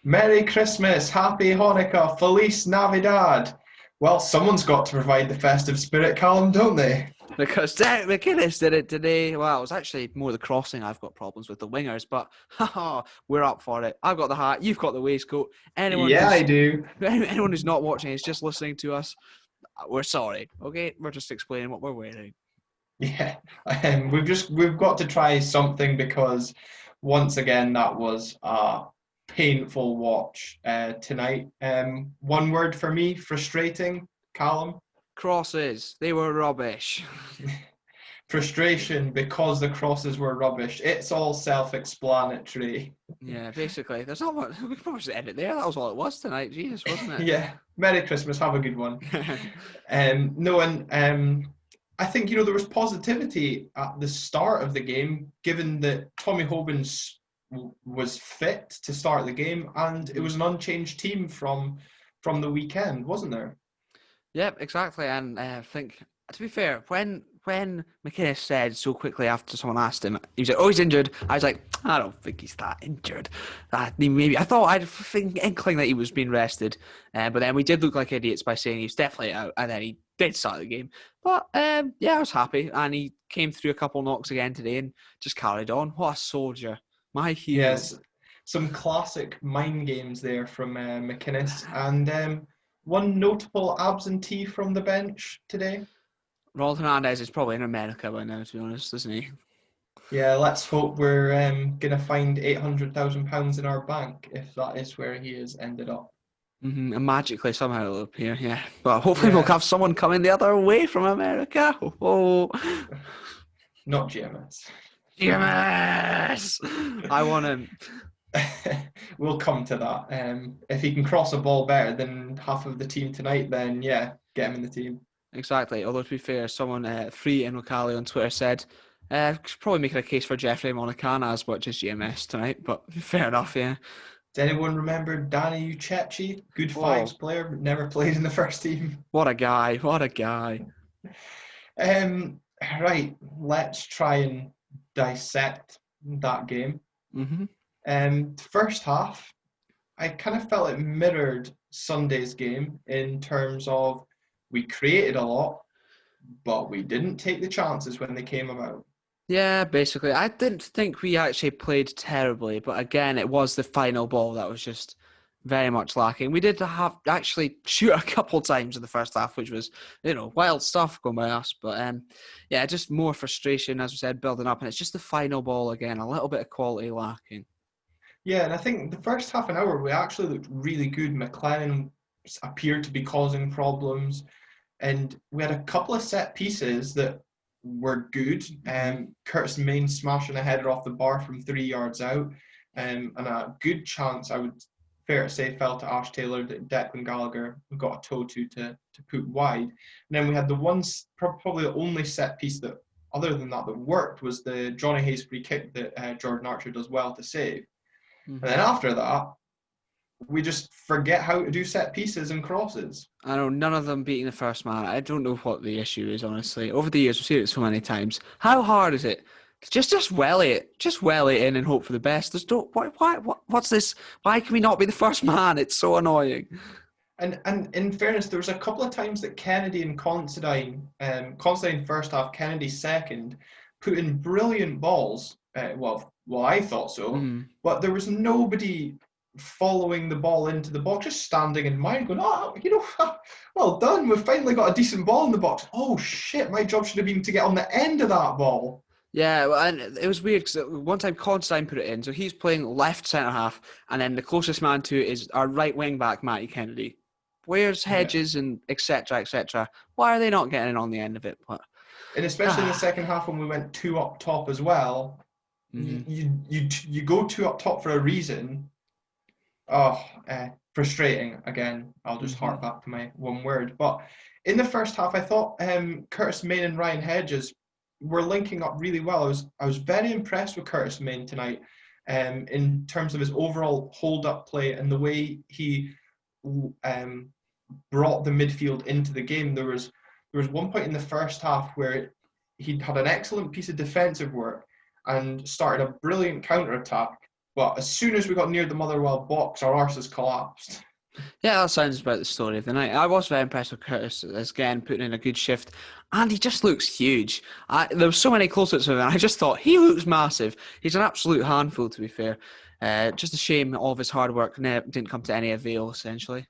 Merry Christmas, Happy Hanukkah, Feliz Navidad. Well, someone's got to provide the festive spirit, Callum, don't they? Because Derek McInnes did it today. Well, it was actually more the crossing I've got problems with the wingers, but we're up for it. I've got the hat, you've got the waistcoat. Anyone Yeah, I who's do. anyone who's not watching is just listening to us. We're sorry, okay? We're just explaining what we're wearing. Yeah, we've got to try something because once again that was a painful watch tonight. One word for me: frustrating. Callum, Crosses, they were rubbish. frustration because the crosses were rubbish. It's all self-explanatory. Yeah, basically, there's not much. We could probably just end it there. That was all it was tonight. Jesus, wasn't Yeah, Merry Christmas. Have a good one. it? No, and I think there was positivity at the start of the game, given that Tommy Hoban's was fit to start the game, and it was an unchanged team from the weekend, wasn't there? Yep, exactly. And I think, to be fair, when McInnes said so quickly after someone asked him, he was like, "Oh, he's injured." I was like, "I don't think he's that injured." Maybe I thought I'd think inkling that he was being rested, but then we did look like idiots by saying he was definitely out, and then he did start the game. But yeah, I was happy, and he came through a couple knocks again today and just carried on. What a soldier, my hero. Yes, some classic mind games there from McInnes, and one notable absentee from the bench today. Ronald Hernandez is probably in America by now, to be honest, isn't he? Yeah, let's hope we're gonna find £800,000 in our bank if that is where he has ended up. Mm-hmm. And magically somehow it'll appear, yeah. But hopefully we'll Yeah, have someone coming the other way from America. Oh, not GMS. yes! I want him. We'll come to that. If he can cross a ball better than half of the team tonight, then yeah, get him in the team. Exactly. Although to be fair, someone free in Rocali on Twitter said could probably making a case for Jeffrey Monicana as much as GMS tonight. But fair enough, yeah. Does anyone remember Danny Uchechi? Good fives Oh, player, but never played in the first team. what a guy! What a guy! Right, let's try and dissect that game. Mm-hmm. First half, I kind of felt it mirrored Sunday's game in terms of we created a lot, but we didn't take the chances when they came about. Yeah, basically. I didn't think we actually played terribly, but again, it was the final ball that was just very much lacking. We did have actually shoot a couple times in the first half, which was, wild stuff going by us. But yeah, just more frustration, as we said, building up, and it's just the final ball again, a little bit of quality lacking. Yeah, and I think the first half an hour we actually looked really good. McLennan appeared to be causing problems, and we had a couple of set pieces that were good. Curtis Main smashing a header off the bar from 3 yards out, and a good chance, I would fair to say, fell to Ash Taylor that Declan Gallagher got a toe to put wide. And then we had the one, probably the only set piece that, other than that worked, was the Johnny Hayes free kick that Jordan Archer does well to save. Mm-hmm. And then after that, we just forget how to do set pieces and crosses. I know none of them beating the first man. I don't know what the issue is, honestly. Over the years, we've seen it so many times. How hard is it? Just welly it. Just welly it in and hope for the best. There's what's this? Why can we not be the first man? It's so annoying. And in fairness, there was a couple of times that Kennedy and Considine first half, Kennedy second, put in brilliant balls. Well, I thought so, but there was nobody following the ball into the box, just standing in mind going, well done, we've finally got a decent ball in the box. Oh shit, my job should have been to get on the end of that ball. Yeah, and it was weird because one time Constantine put it in, so he's playing left centre half, and then the closest man to it is our right wing back, Matty Kennedy. Where's Hedges and etc. etc.? Why are they not getting in on the end of it? But and especially in the second half when we went two up top as well, you go two up top for a reason. Frustrating again. I'll just hark back to my one word. But in the first half, I thought Curtis Main and Ryan Hedges were linking up really well. I was very impressed with Curtis Main tonight, in terms of his overall hold-up play and the way he brought the midfield into the game. There was one point in the first half where he had an excellent piece of defensive work and started a brilliant counter-attack. But as soon as we got near the Motherwell box, our arses collapsed. Yeah, that sounds about the story of the night. I was very impressed with Curtis again, putting in a good shift. And he just looks huge. There were so many close-ups of him, and I just thought, he looks massive. He's an absolute handful, to be fair. Just a shame all of his hard work didn't come to any avail, essentially.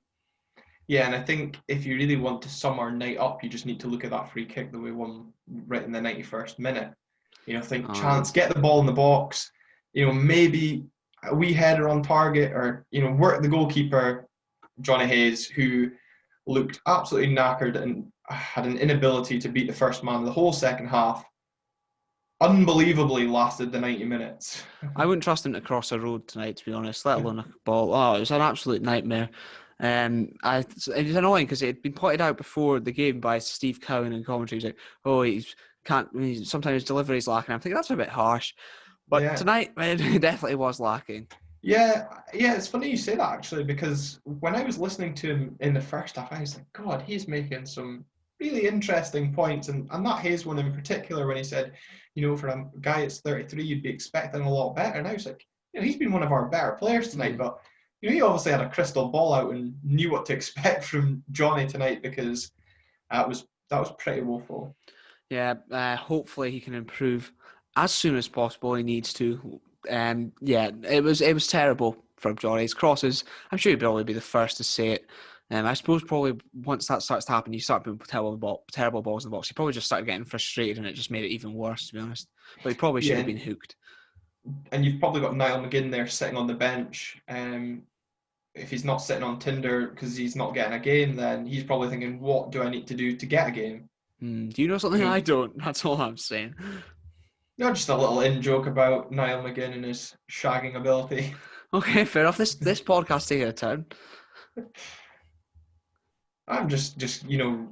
Yeah, and I think if you really want to sum our night up, you just need to look at that free kick that we won right in the 91st minute. Think chance, get the ball in the box. Maybe a wee header on target, or work the goalkeeper, Johnny Hayes, who looked absolutely knackered and had an inability to beat the first man the whole second half. Unbelievably lasted the 90 minutes. I wouldn't trust him to cross a road tonight, to be honest, let alone a ball. Oh, it was an absolute nightmare. It was annoying because it had been pointed out before the game by Steve Cowan in commentary. He was like, "Oh, sometimes his delivery's lacking." I'm thinking that's a bit harsh, but tonight it definitely was lacking. Yeah, it's funny you say that, actually, because when I was listening to him in the first half, I was like, God, he's making some really interesting points, and that Hayes one in particular, when he said, for a guy that's 33, you'd be expecting a lot better. And I was like, he's been one of our better players tonight, but he obviously had a crystal ball out and knew what to expect from Johnny tonight, because that was pretty woeful. Yeah, hopefully he can improve as soon as possible. He needs to. It was terrible from Johnny's crosses. I'm sure he'd probably be the first to say it. I suppose probably once that starts to happen, you start putting terrible balls in the box. He probably just started getting frustrated, and it just made it even worse, to be honest. But he probably should have been hooked. And you've probably got Niall McGinn there sitting on the bench. If he's not sitting on Tinder because he's not getting a game, then he's probably thinking, what do I need to do to get a game? Do you know something I don't? That's all I'm saying. Just a little in-joke about Niall McGinn and his shagging ability. Okay, fair enough. This podcast taking a turn. I'm just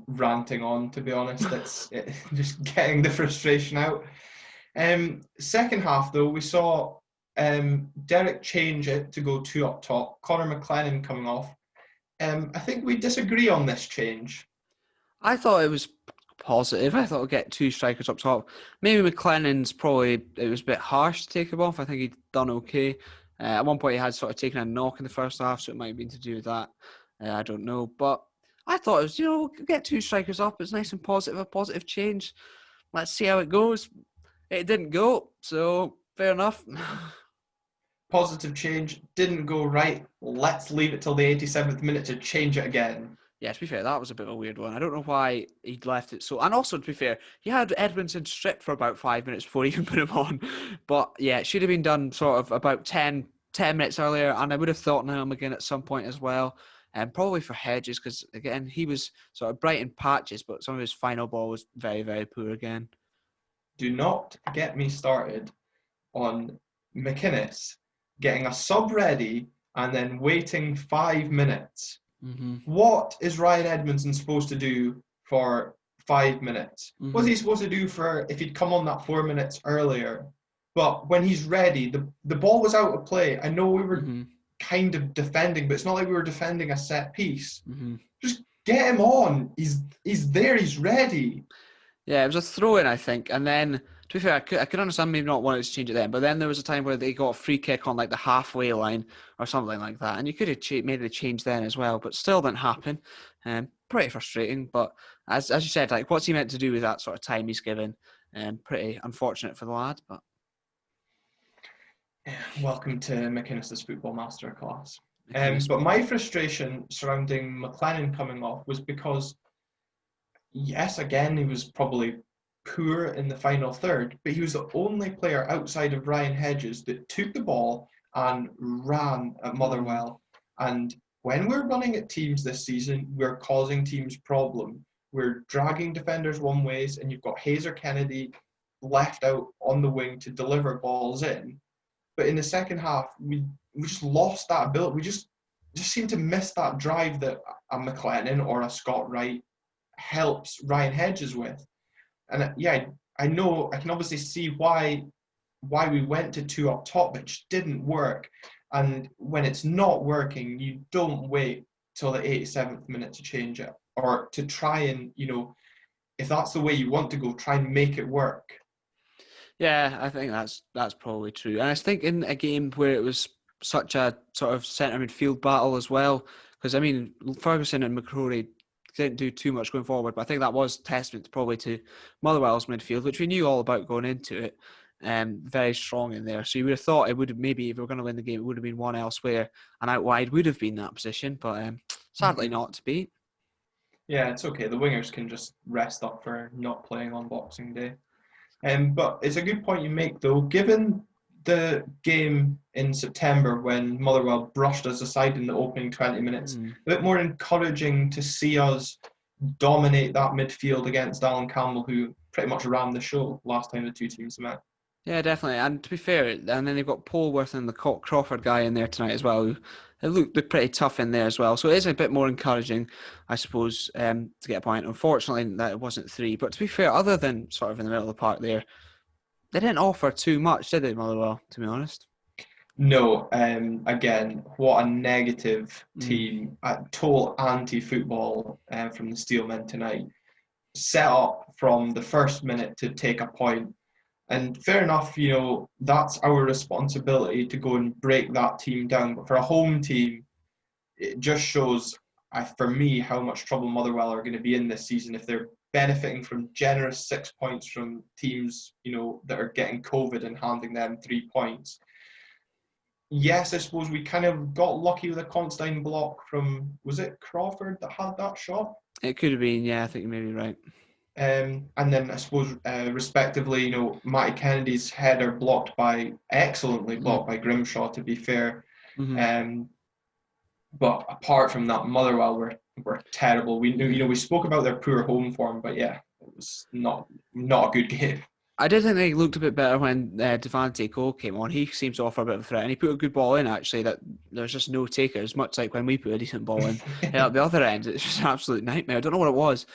ranting on, to be honest. It's just getting the frustration out. Second half, though, we saw Derek change it to go 2 up top, Connor McLennan coming off. I think we disagree on this change. I thought it was positive. I thought we'd get 2 strikers up top. Maybe McLennan's it was a bit harsh to take him off. I think he'd done okay. At one point he had sort of taken a knock in the first half, so it might have been to do with that. I don't know. But I thought it was, get 2 strikers up. It's nice and positive, a positive change. Let's see how it goes. It didn't go, so fair enough. Positive change, didn't go right. Let's leave it till the 87th minute to change it again. Yeah, to be fair, that was a bit of a weird one. I don't know why he'd left it so... And also, to be fair, he had Edmondson stripped for about 5 minutes before he even put him on. But yeah, it should have been done sort of about 10 minutes earlier, and I would have thought Niall McGinn at some point as well. And probably for Hedges, because, again, he was sort of bright in patches, but some of his final ball was very, very poor again. Do not get me started on McInnes getting a sub ready and then waiting 5 minutes. Mm-hmm. What is Ryan Edmondson supposed to do for 5 minutes? Mm-hmm. What's he supposed to do if he'd come on that 4 minutes earlier? But when he's ready, the ball was out of play. I know we were kind of defending, but it's not like we were defending a set piece. Mm-hmm. Just get him on. He's there. He's ready. Yeah, it was a throw-in, I think. And then, to be fair, I could understand maybe not wanting to change it then, but then there was a time where they got a free kick on like the halfway line or something like that, and you could have made the change then as well, but still didn't happen. Pretty frustrating, but as you said, like, what's he meant to do with that sort of time he's given? Pretty unfortunate for the lad, but... Welcome to McInnes' football masterclass. But my frustration surrounding McLennan coming off was because, yes, again, he was probably poor in the final third, but he was the only player outside of Ryan Hedges that took the ball and ran at Motherwell. And when we're running at teams this season, we're causing teams problem. We're dragging defenders one ways, and you've got Hazer Kennedy left out on the wing to deliver balls in. But in the second half, we just lost that ability. We just seemed to miss that drive that a McLennan or a Scott Wright helps Ryan Hedges with. And yeah, I know, I can obviously see why we went to 2 up top, but it just didn't work. And when it's not working, you don't wait till the 87th minute to change it, or to try and, if that's the way you want to go, try and make it work. Yeah, I think that's probably true. And I think in a game where it was such a sort of centre midfield battle as well, because I mean Ferguson and McCrory didn't do too much going forward, but I think that was testament probably to Motherwell's midfield, which we knew all about going into it, very strong in there. So you would have thought it would have maybe if we were going to win the game, it would have been one elsewhere, and out wide would have been that position, but sadly not to be. Yeah, it's okay. The wingers can just rest up for not playing on Boxing Day. But it's a good point you make, though. Given the game in September when Motherwell brushed us aside in the opening 20 minutes, a bit more encouraging to see us dominate that midfield against Alan Campbell, who pretty much ran the show last time the two teams met. Yeah, definitely. And to be fair, and then they've got Polworth and the Crawford guy in there tonight as well. They look pretty tough in there as well. So it is a bit more encouraging, I suppose, to get a point. Unfortunately, that it wasn't 3. But to be fair, other than sort of in the middle of the park there, they didn't offer too much, did they, Motherwell, to be honest? No, again, what a negative team. A total anti-football from the Steelmen tonight. Set up from the first minute to take a point. And fair enough, that's our responsibility to go and break that team down. But for a home team, it just shows, for me, how much trouble Motherwell are going to be in this season if they're benefiting from generous 6 points from teams, that are getting COVID and handing them 3 points. Yes, I suppose we kind of got lucky with a Constantine block from, was it Crawford that had that shot? It could have been, yeah, I think you may be right. And then I suppose, respectively, Matty Kennedy's header excellently blocked by Grimshaw, to be fair. But apart from that, Motherwell were terrible. We knew, we spoke about their poor home form, but yeah, it was not a good game. I did think they looked a bit better when Devante Cole came on. He seems to offer a bit of a threat, and he put a good ball in, actually, that there's just no takers, much like when we put a decent ball in. At the other end, it's just an absolute nightmare. I don't know what it was.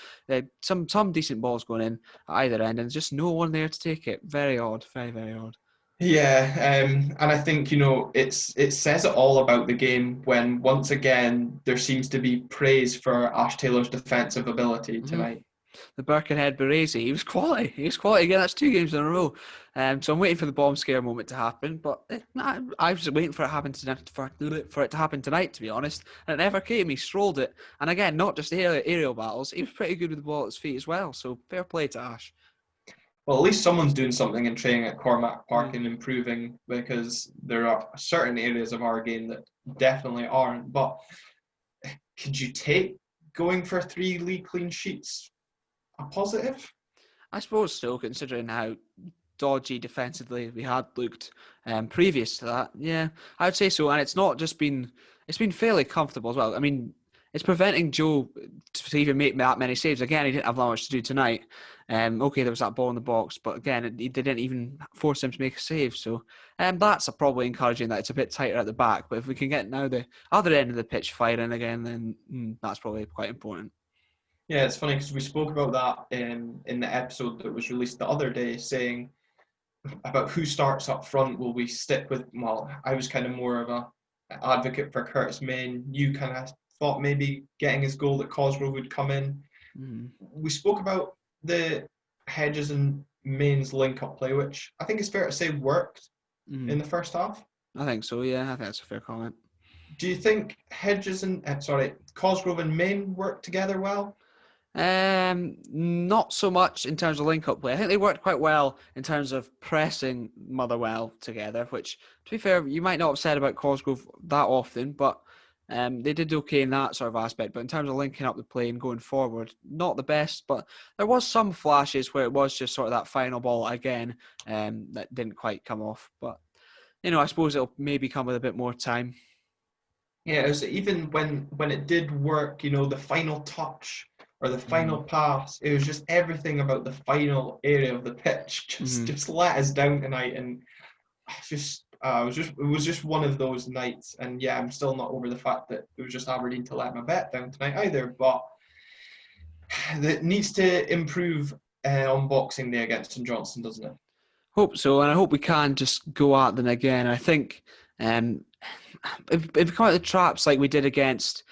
Some decent balls going in at either end, and just no one there to take it. Very odd. Very, very odd. Yeah, and I think, it says it all about the game when, once again, there seems to be praise for Ash Taylor's defensive ability tonight. The Birkenhead Baresi, he was quality. Again, that's 2 games in a row. So I'm waiting for the bomb scare moment to happen, but I was waiting for it to happen tonight, to be honest. And it never came. He strolled it, and again, not just the aerial battles. He was pretty good with the ball at his feet as well. So fair play to Ash. Well, at least someone's doing something and training at Cormac Park and improving, because there are certain areas of our game that definitely aren't. But could you take going for 3 league clean sheets a positive? I suppose so, considering how dodgy defensively we had looked previous to that. Yeah, I would say so. And it's been fairly comfortable as well. I mean, it's preventing Joe to even make that many saves. Again, he didn't have that much to do tonight. Okay, there was that ball in the box, but again, they didn't even force him to make a save. So that's probably encouraging that it's a bit tighter at the back. But if we can get now the other end of the pitch firing again, then that's probably quite important. Yeah, it's funny because we spoke about that in the episode that was released the other day, saying about who starts up front. Will we stick with, well, I was kind of more of a advocate for Curtis Main. You kind of thought maybe getting his goal that Cosgrove would come in. We spoke about the Hedges and Main's link-up play, which I think it's fair to say worked in the first half. I think so, yeah. I think that's a fair comment. Do you think Cosgrove and Main worked together well? Not so much in terms of link-up play. I think they worked quite well in terms of pressing Motherwell together, which, to be fair, you might not have said about Cosgrove that often, but they did okay in that sort of aspect. But in terms of linking up the play and going forward, not the best, but there was some flashes where it was just sort of that final ball again that didn't quite come off. But, I suppose it'll maybe come with a bit more time. Yeah, it was even when it did work, the final touch or the final pass, it was just everything about the final area of the pitch just let us down tonight, and it was just one of those nights. And yeah, I'm still not over the fact that it was just Aberdeen to let my bet down tonight either, but it needs to improve on Boxing Day against St Johnstone, doesn't it? Hope so, and I hope we can just go at them again. I think if we come out the traps like we did against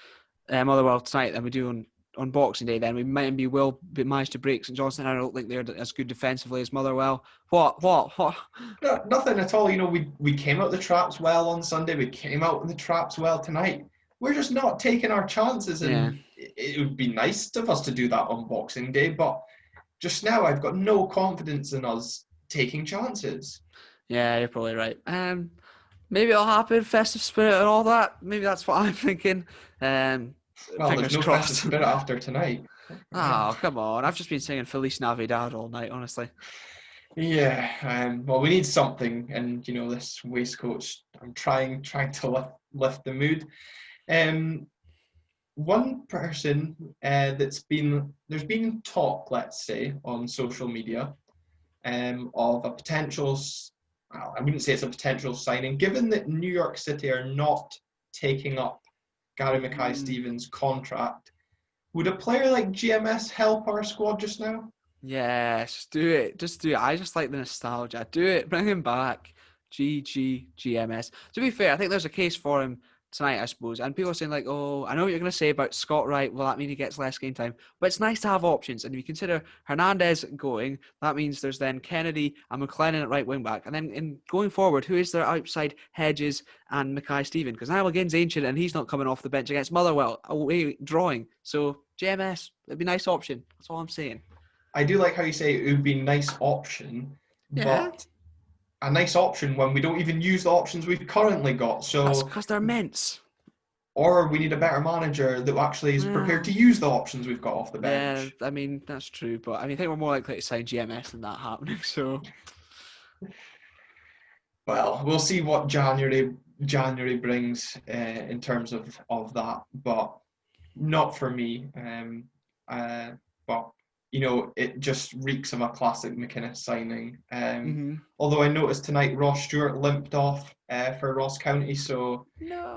Motherwell tonight, then we do on on Boxing Day, then we maybe will manage to break St Johnstone. I don't think they're as good defensively as Motherwell. What? No, nothing at all. We came out the traps well on Sunday. We came out in the traps well tonight. We're just not taking our chances, and it would be nice of us to do that on Boxing Day, but just now I've got no confidence in us taking chances. Yeah, you're probably right. Maybe it'll happen, festive spirit and all that. Maybe that's what I'm thinking. Well, there's Fingers no crossed. festive spirit after tonight. Oh, come on. I've just been singing Feliz Navidad all night, honestly. Yeah, well, we need something, and this waistcoat. I'm trying to lift the mood. One person there's been talk, let's say, on social media, of a potential. Well, I wouldn't say it's a potential signing, given that New York City are not taking up Gary Mackay-Steven's contract. Would a player like GMS help our squad just now? Yes, do it. Just do it. I just like the nostalgia. Do it. Bring him back. GMS. To be fair, I think there's a case for him tonight, I suppose. And people are saying like, oh, I know what you're going to say about Scott Wright. Will that mean he gets less game time? But it's nice to have options. And if you consider Hernandez going, that means there's then Kennedy and McLennan at right wing back. And then in going forward, who is there outside Hedges and Mackay-Steven? Because now McGinn's ancient and he's not coming off the bench against Motherwell away drawing. So GMS, it'd be a nice option. That's all I'm saying. I do like how you say it would be a nice option, Yeah. but a nice option when we don't even use the options we've currently got. So that's because they're mints. Or we need a better manager that actually is prepared to use the options we've got off the bench. Yeah, I mean, that's true. But I think we're more likely to sign GMS than that happening. So, well, we'll see what January brings in terms of that, but not for me. But it just reeks of a classic McInnes signing. Although I noticed tonight Ross Stewart limped off for Ross County, so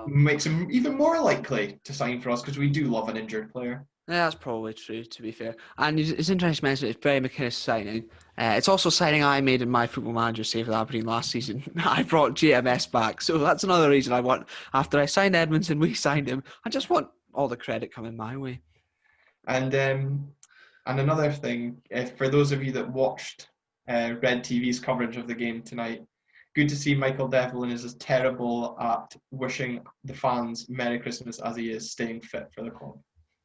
makes him even more likely to sign for us because we do love an injured player. Yeah, that's probably true, to be fair. And it's interesting to mention it's very McInnes signing. It's also a signing I made in my Football Manager save with Aberdeen last season. I brought GMS back, so that's another reason I want. After I signed Edmondson, we signed him. I just want all the credit coming my way. And another thing, for those of you that watched Red TV's coverage of the game tonight, good to see Michael Devlin is as terrible at wishing the fans Merry Christmas as he is staying fit for the club.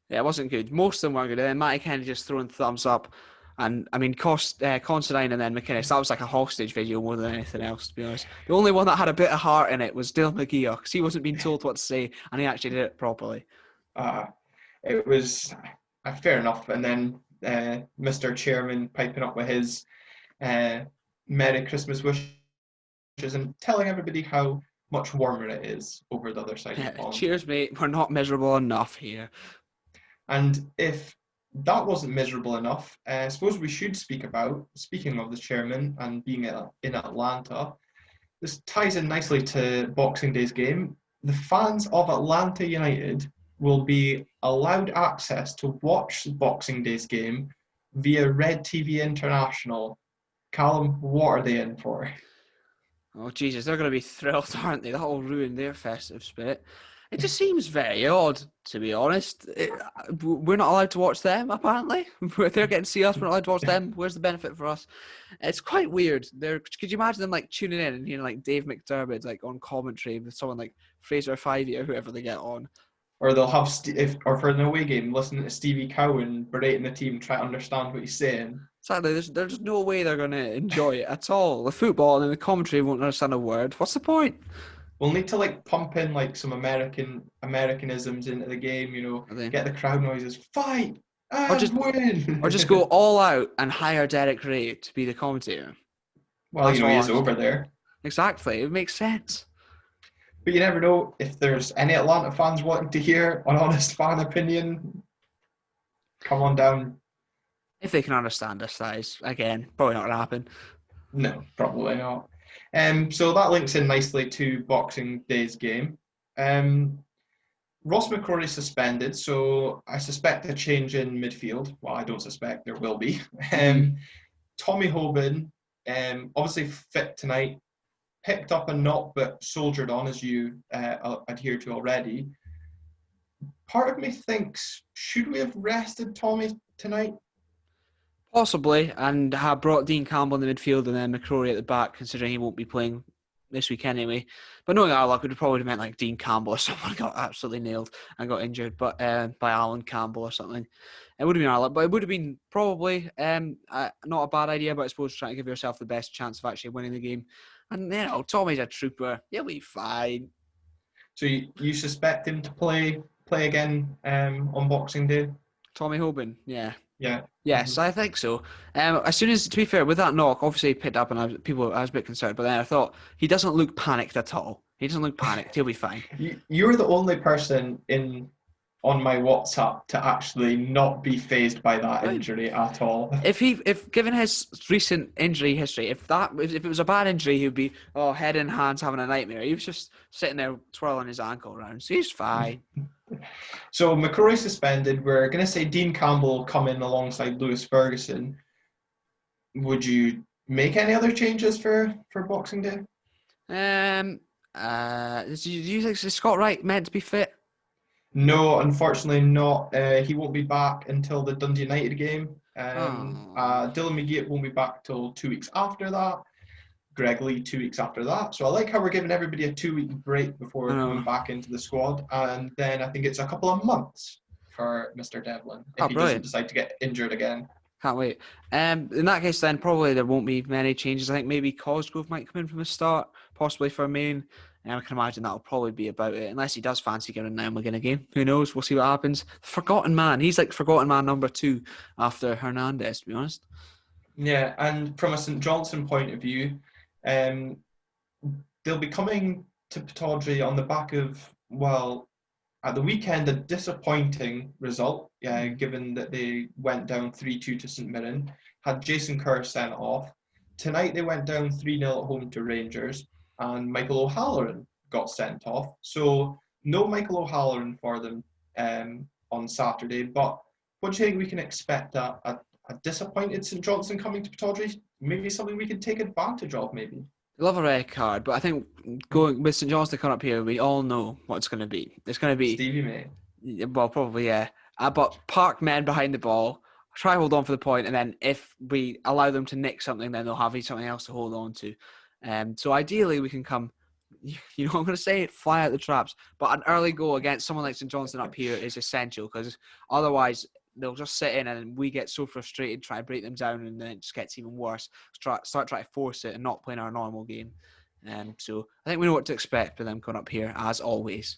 Yeah, it wasn't good. Most of them weren't good. And then Matty Kennedy just throwing thumbs up. And I mean, Considine and then McInnes, that was like a hostage video more than anything else, to be honest. The only one that had a bit of heart in it was Dylan McGeoch, because he wasn't being told what to say, and he actually did it properly. It was fair enough. And then Mr. Chairman piping up with his Merry Christmas wishes and telling everybody how much warmer it is over the other side of the pond. Cheers, mate. We're not miserable enough here. And if that wasn't miserable enough, I suppose we should speak about, speaking of the chairman and being in Atlanta, this ties in nicely to Boxing Day's game. The fans of Atlanta United will be allowed access to watch Boxing Day's game via Red TV International. Callum, what are they in for? Oh, Jesus, they're going to be thrilled, aren't they? That will ruin their festive spirit. It just seems very odd, to be honest. We're not allowed to watch them, apparently. They're getting to see us, we're not allowed to watch them. Where's the benefit for us? It's quite weird. Could you imagine them like tuning in and hearing like Dave McDermott like on commentary with someone like Fraser Fivey or whoever they get on? Or they'll have, or for an away game, listening to Stevie Cowan berating the team, try to understand what he's saying. Exactly. There's no way they're going to enjoy it at all. The football and the commentary won't understand a word. What's the point? We'll need to like pump in like some Americanisms into the game, get the crowd noises, fight and win. Or just go all out and hire Derek Ray to be the commentator. Well, he is over there. Exactly. It makes sense. But you never know if there's any Atlanta fans wanting to hear an honest fan opinion. Come on down. If they can understand us, that is, again, probably not going to happen. No, probably not. So that links in nicely to Boxing Day's game. Ross McCrory suspended, so I suspect a change in midfield. Well, I don't suspect, there will be. Tommy Hoban, obviously fit tonight, picked up a knock but soldiered on, as you adhere to already. part of me thinks, should we have rested Tommy tonight? Possibly, and have brought Dean Campbell in the midfield and then McCrory at the back, considering he won't be playing this week anyway. But knowing our luck, it would have probably meant like Dean Campbell or someone got absolutely nailed and got injured, but by Alan Campbell or something. It would have been our luck, but it would have been probably not a bad idea, but I suppose trying to give yourself the best chance of actually winning the game. And, Tommy's a trooper. He'll be fine. So you suspect him to play again on Boxing Day? Tommy Hoban, yeah. Yeah. Yes, I think so. As soon as, to be fair, with that knock, obviously he picked up and I was a bit concerned, but then I thought, he doesn't look panicked at all. He doesn't look panicked. He'll be fine. You're the only person on my WhatsApp to actually not be fazed by that injury at all. If given his recent injury history, if it was a bad injury, he'd be head in hands having a nightmare. He was just sitting there twirling his ankle around, so he's fine. So McCrory suspended. We're going to say Dean Campbell will come in alongside Lewis Ferguson. Would you make any other changes for Boxing Day? Do you think is Scott Wright meant to be fit? No, unfortunately not. He won't be back until the Dundee United game. Dylan McGee won't be back till 2 weeks after that. Greg Lee 2 weeks after that. So I like how we're giving everybody a 2-week break before coming back into the squad. And then I think it's a couple of months for Mr. Devlin if he doesn't decide to get injured again. Can't wait. In that case, then probably there won't be many changes. I think maybe Cosgrove might come in from the start, possibly for a main. And I can imagine that'll probably be about it, unless he does fancy getting down again a game. Who knows? We'll see what happens. Forgotten man. He's like forgotten man number 2 after Hernandez, to be honest. Yeah, and from a St Johnstone point of view, they'll be coming to Pittodrie on the back of, at the weekend, a disappointing result, given that they went down 3-2 to St Mirren, had Jason Kerr sent off. Tonight they went down 3-0 at home to Rangers, and Michael O'Halloran got sent off. So no Michael O'Halloran for them on Saturday. But what do you think we can expect? A disappointed St Johnstone coming to Pittodrie? Maybe something we could take advantage of, maybe. I love a red card, but I think going with St Johnstone coming up here, we all know what it's going to be. It's going to be Stevie May. Well, probably, yeah. But park men behind the ball, try hold on for the point, and then if we allow them to nick something, then they'll have something else to hold on to. So ideally, we can come, I'm going to say fly out the traps, but an early goal against someone like St Johnstone up here is essential, because otherwise they'll just sit in and we get so frustrated trying to break them down, and then it just gets even worse. Start trying to force it and not playing our normal game. So I think we know what to expect with them coming up here, as always.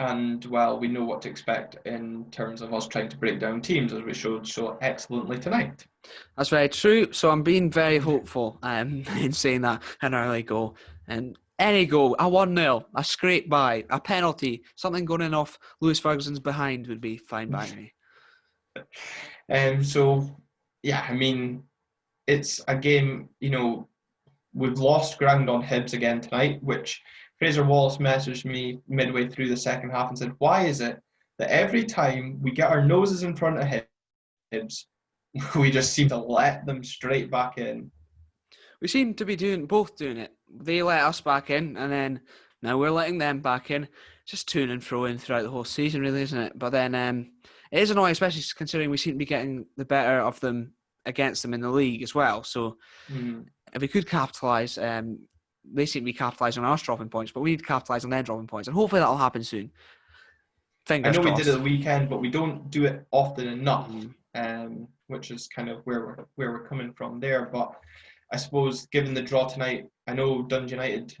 And, we know what to expect in terms of us trying to break down teams, as we showed so excellently tonight. That's very true. So I'm being very hopeful in saying that an early goal. And any goal, a 1-0, a scrape by, a penalty, something going in off Lewis Ferguson's behind would be fine by me. It's a game, we've lost ground on Hibs again tonight, which Fraser Wallace messaged me midway through the second half and said, why is it that every time we get our noses in front of Hibs, we just seem to let them straight back in? We seem to be both doing it. They let us back in, and then now we're letting them back in. Just to and fro in throughout the whole season, really, isn't it? But then it is annoying, especially considering we seem to be getting the better of them against them in the league as well. So if we could capitalise, they seem to be capitalising on us dropping points, but we need to capitalise on them dropping points, and hopefully that'll happen soon. Fingers crossed. We did it at the weekend, but we don't do it often enough, which is kind of where we're coming from there. But I suppose, given the draw tonight, I know Dundee United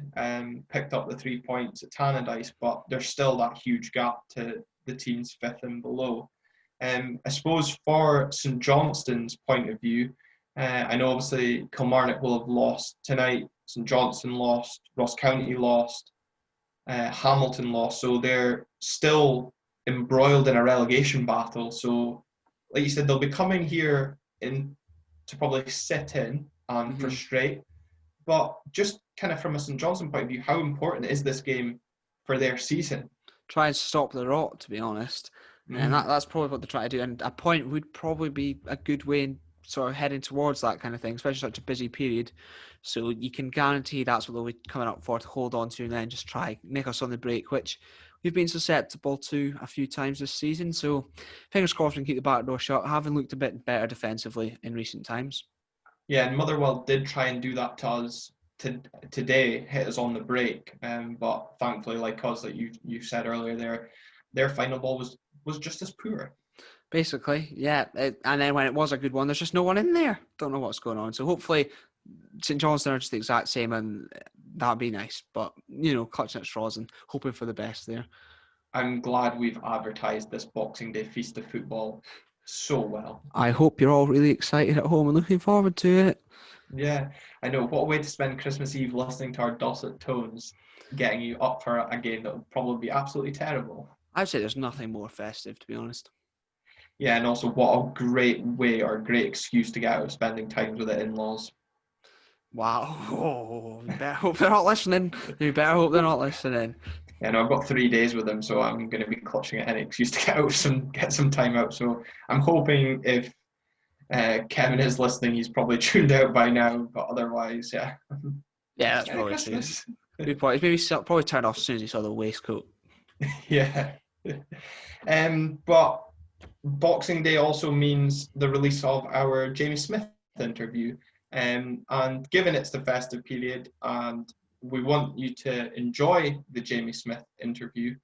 picked up the 3 points at Tannadice, but there's still that huge gap to the teams 5th and below. I suppose for St Johnstone's point of view, I know obviously Kilmarnock will have lost tonight, St Johnstone lost, Ross County lost, Hamilton lost, so they're still embroiled in a relegation battle. So, like you said, they'll be coming here to probably sit in and frustrate. But just kind of from a St Johnstone point of view, how important is this game for their season? Try and stop the rot, to be honest. And that's probably what they're trying to do. And a point would probably be a good way in sort of heading towards that kind of thing, especially such a busy period. So you can guarantee that's what they'll be coming up for, to hold on to and then just try nick us on the break, which we've been susceptible to a few times this season. So fingers crossed we can keep the back door shut, having looked a bit better defensively in recent times. Yeah, and Motherwell did try and do that to us today, hit us on the break. But thankfully, like us, like you said earlier, their final ball was just as poor. Basically, yeah. And then when it was a good one, there's just no one in there. Don't know what's going on. So hopefully St Johnstone are just the exact same, and that'd be nice. But, clutching at straws and hoping for the best there. I'm glad we've advertised this Boxing Day feast of football so well. I hope you're all really excited at home and looking forward to it. Yeah, I know. What a way to spend Christmas Eve listening to our dulcet tones, getting you up for a game that will probably be absolutely terrible. I'd say there's nothing more festive, to be honest. Yeah, and also what a great way or a great excuse to get out of spending time with the in-laws. Wow. Oh, you better hope they're not listening. You better hope they're not listening. Yeah, no, I've got 3 days with them, so I'm going to be clutching at any excuse to get some time out. So I'm hoping if Kevin is listening, he's probably tuned out by now. But otherwise, yeah. Yeah, that's probably true. Good point. Maybe probably turned off as soon as he saw the waistcoat. Yeah. But Boxing Day also means the release of our Jamie Smith interview. And given it's the festive period and we want you to enjoy the Jamie Smith interview,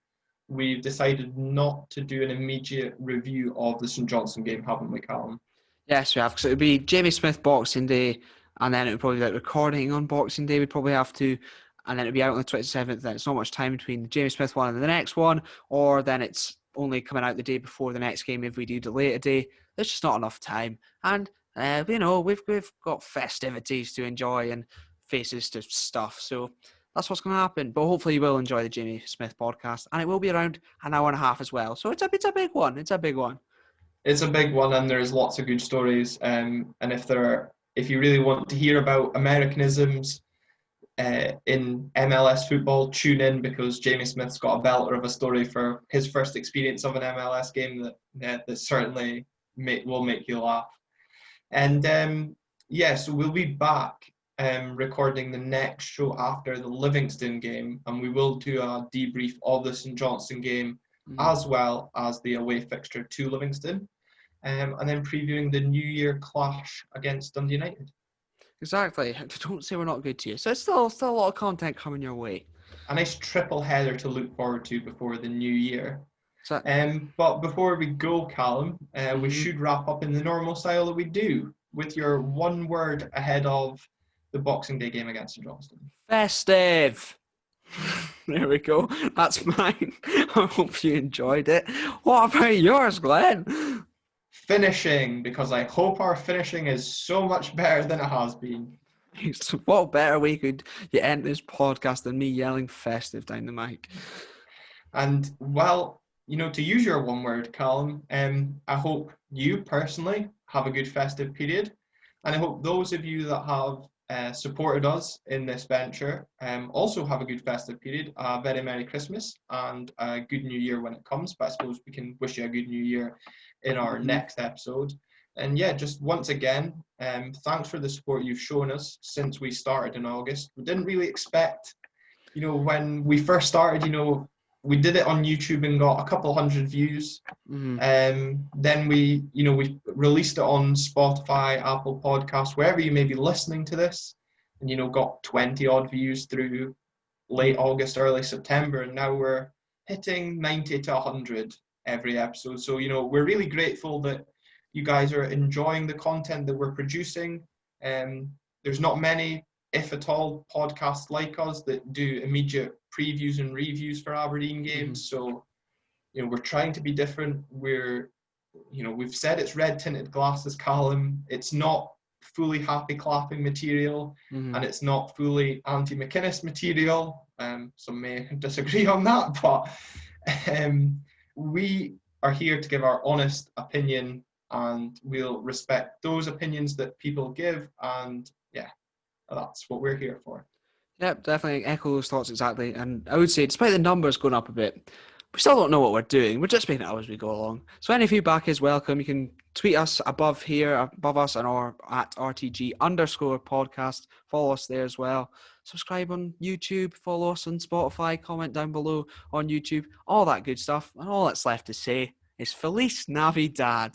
we've decided not to do an immediate review of the St Johnstone game, haven't we, Callum? Yes, we have. Because it would be Jamie Smith Boxing Day, and then it would probably be like recording on Boxing Day. We'd probably have to, and then it'd be out on the 27th. Then it's not much time between the Jamie Smith one and the next one, or then it's only coming out the day before the next game if we do delay it a day. There's just not enough time, and we've got festivities to enjoy and faces to stuff. So that's what's going to happen. But hopefully you will enjoy the Jamie Smith podcast, and it will be around an hour and a half as well. So it's a big one. It's a big one. It's a big one, and there's lots of good stories. And if you really want to hear about Americanisms in MLS football, tune in, because Jamie Smith's got a belter of a story for his first experience of an MLS game that certainly will make you laugh. And so we'll be back recording the next show after the Livingston game, and we will do a debrief of the St Johnstone game as well as the away fixture to Livingston, and then previewing the New Year clash against Dundee United. Exactly. Don't say we're not good to you. So it's still a lot of content coming your way. A nice triple header to look forward to before the new year. So, but before we go, Callum, we should wrap up in the normal style that we do, with your one word ahead of the Boxing Day game against St Johnstone. Festive. There we go. That's mine. I hope you enjoyed it. What about yours, Glenn? Finishing, because I hope our finishing is so much better than it has been. What better way could you end this podcast than me yelling festive down the mic? And, well, to use your one word, Callum, I hope you personally have a good festive period. And I hope those of you that have supported us in this venture also have a good festive period, a very Merry Christmas and a good New Year when it comes. But I suppose we can wish you a good New Year in our next episode. And yeah, just once again, thanks for the support you've shown us since we started in August. We didn't really expect, when we first started, we did it on YouTube and got a couple hundred views. Then we released it on Spotify, Apple Podcasts, wherever you may be listening to this, and got 20 odd views through late August, early September, and now we're hitting 90 to 100 every episode. So we're really grateful that you guys are enjoying the content that we're producing. There's not many, if at all, podcasts like us that do immediate previews and reviews for Aberdeen games. So, we're trying to be different. We've said it's red tinted glasses, Callum. It's not fully happy clapping material, and it's not fully anti-McInnes material. Some may disagree on that, but we are here to give our honest opinion, and we'll respect those opinions that people give. And yeah, that's what we're here for. Yep, definitely echo those thoughts exactly. And I would say, despite the numbers going up a bit, we still don't know what we're doing. We're just making it up as we go along. So any feedback is welcome. You can tweet us above us, and or at RTG_podcast. Follow us there as well. subscribe on YouTube, follow us on Spotify, comment down below on YouTube, all that good stuff. And all that's left to say is Feliz Navidad.